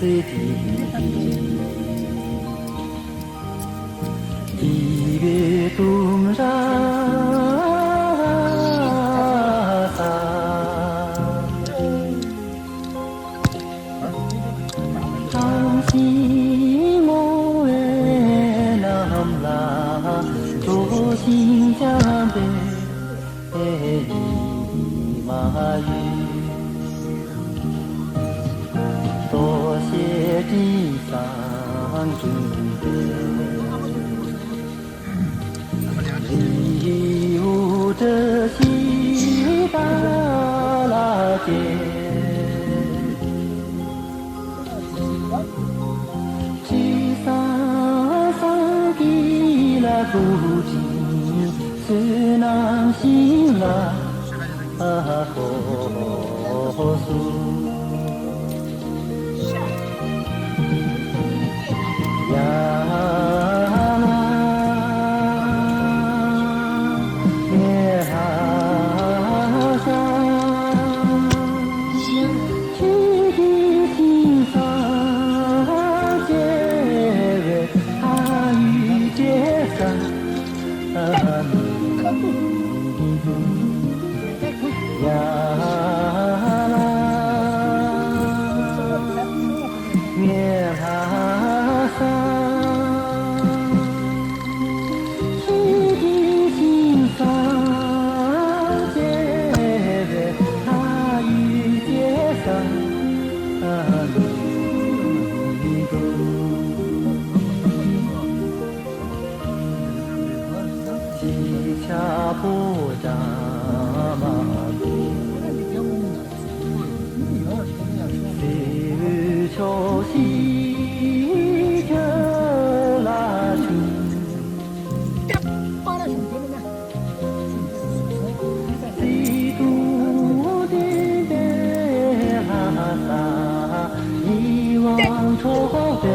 水滴，一月冬日洒，伤心我为南拉，多心江北一马语。多谢地上准备，礼物这西巴拉街，去山上的那古井，是南新啦河苏。呀啦，月哈山，去的心上结为他遇见上呀啦，月哈山。七恰不扎马蹄，水桥西着拉群，水都的拉萨，一望朝北。